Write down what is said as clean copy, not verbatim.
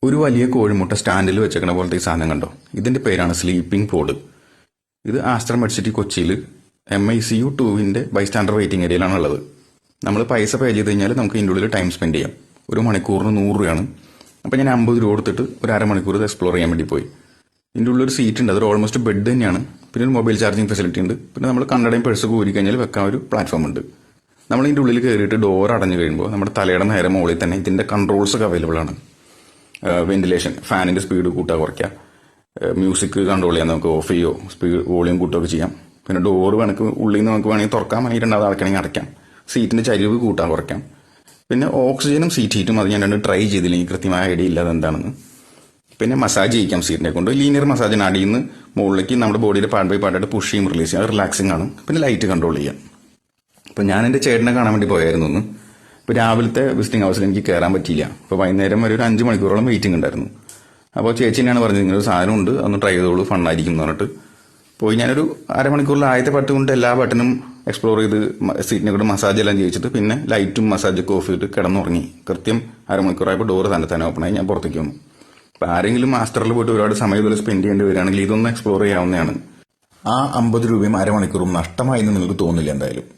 ഒരു വലിയ കോഴിമുട്ട സ്റ്റാൻഡിൽ വെച്ചേക്കണ പോലത്തെ ഈ സാധനം കണ്ടോ? ഇതിന്റെ പേരാണ് സ്ലീപ്പിംഗ് പോഡ്. ഇത് ആസ്റ്റർ മെഡ്സിറ്റി കൊച്ചിയിൽ MICU 2 ബൈസ്റ്റാൻഡർ വെയിറ്റിംഗ് ഏരിയയിലാണ് ഉള്ളത്. നമ്മൾ പൈസ പേ ചെയ്ത് കഴിഞ്ഞാൽ നമുക്ക് ഇതിൻ്റെ ഉള്ളിൽ ടൈം സ്പെൻഡ് ചെയ്യാം. ഒരു മണിക്കൂറിന് 100 രൂപയാണ്. അപ്പോൾ ഞാൻ 50 രൂപ കൊടുത്തിട്ട് ഒരു അരമണിക്കൂർ ഇത് എക്സ്പ്ലോർ ചെയ്യാൻ വേണ്ടി പോയി. ഇതിൻ്റെ ഉള്ളിൽ ഒരു സീറ്റ് ഉണ്ട്, അതൊരു ഓൾമോസ്റ്റ് ബെഡ് തന്നെയാണ്. പിന്നെ ഒരു മൊബൈൽ ചാർജിങ് ഫെസിലിറ്റി ഉണ്ട്. പിന്നെ നമ്മൾ കണ്ണടയും പേഴ്സ് കൂരി കഴിഞ്ഞാൽ വെക്കാൻ ഒരു പ്ലാറ്റ്ഫോം ഉണ്ട്. നമ്മൾ ഇതിൻ്റെ ഉള്ളിൽ കയറിയിട്ട് ഡോർ അടഞ്ഞു കഴിയുമ്പോൾ നമ്മുടെ തലയുടെ നേരെ മുകളിൽ തന്നെ ഇതിൻ്റെ കൺട്രോൾസ് ഒക്കെ അവൈലബിൾ ആണ്. വെന്റിലേഷൻ, ഫാനിൻ്റെ സ്പീഡ് കൂട്ടുക കുറയ്ക്കുക, മ്യൂസിക് കൺട്രോൾ ചെയ്യാൻ നമുക്ക് ഓഫ് ചെയ്യോ സ്പീഡ് വോളിയം കൂട്ടുകയൊക്കെ ചെയ്യാം. പിന്നെ ഡോർ വേണമെങ്കിൽ ഉള്ളിൽ നിന്ന് നമുക്ക് വേണമെങ്കിൽ തുറക്കാം, അല്ലെങ്കിൽ രണ്ടാമത് അടയ്ക്കണമെങ്കിൽ അടയ്ക്കാം. സീറ്റിൻ്റെ ചരിവ് കൂട്ടാൻ കുറയ്ക്കാം. പിന്നെ ഓക്സിജനും സീറ്റ് ഹീറ്റും അത് ഞാൻ രണ്ടും ട്രൈ ചെയ്തില്ലെങ്കിൽ കൃത്യമായ ഐഡിയ ഇല്ലാതെ എന്താണെന്ന്. പിന്നെ മസാജ് ചെയ്യിക്കാം സീറ്റിനെ കൊണ്ട്. ലീനിയർ മസാജിന് അടിയിൽ നിന്ന് മുകളിലേക്ക് നമ്മുടെ ബോഡിയുടെ പാർട്ട് ബൈ പാർട്ടായിട്ട് പുഷ് ചെയ്യും, റിലീസ് ചെയ്യാം. റിലാക്സിംഗ് ആണ്. പിന്നെ ലൈറ്റ് കൺട്രോൾ ചെയ്യാം. അപ്പോൾ ഞാൻ എൻ്റെ ചേട്ടനെ കാണാൻ വേണ്ടി പോയായിരുന്നു ഒന്ന്. ഇപ്പോൾ രാവിലത്തെ വിസിറ്റിംഗ് ഹൗസിൽ എനിക്ക് കയറാൻ പറ്റിയില്ല. അപ്പോൾ വൈകുന്നേരം വരെ ഒരു 5 മണിക്കൂറോളം വെയിറ്റിംഗ് ഉണ്ടായിരുന്നു. അപ്പോൾ ചേച്ചി തന്നെയാണ് പറഞ്ഞത്, ഇങ്ങനെ ഒരു സാധനം ഉണ്ട്, അതൊന്ന് ട്രൈ ചെയ്തോളൂ, ഫണ്ണായിരിക്കും എന്ന് പറഞ്ഞിട്ട് പോയി. ഞാനൊരു അരമണിക്കൂറിൽ ആദ്യത്തെ പാട്ട് കൊണ്ട് എല്ലാ ബട്ടണും എക്സ്പ്ലോർ ചെയ്ത് സീറ്റിനെ കൊണ്ട് മസാജ് എല്ലാം ചെയ്യിച്ചിട്ട് പിന്നെ ലൈറ്റും മസാജൊക്കെ ഓഫ് ചെയ്തിട്ട് കിടന്നുറങ്ങി. കൃത്യം അരമണിക്കൂറായപ്പോൾ ഡോറ് തന്നെ ഓപ്പൺ ആയി. ഞാൻ പുറത്തേക്ക് വന്നു. അപ്പോൾ ആരെങ്കിലും മാസ്റ്ററിൽ പോയിട്ട് ഒരുപാട് സമയം ഇതുപോലെ സ്പെൻഡ് ചെയ്യേണ്ടി വരികയാണെങ്കിൽ ഇതൊന്ന് എക്സ്പ്ലോർ ചെയ്യാവുന്നതാണ്. ആ 50 രൂപയും അരമണിക്കൂറും നഷ്ടമായി എന്ന് നിങ്ങൾക്ക് തോന്നില്ല എന്തായാലും.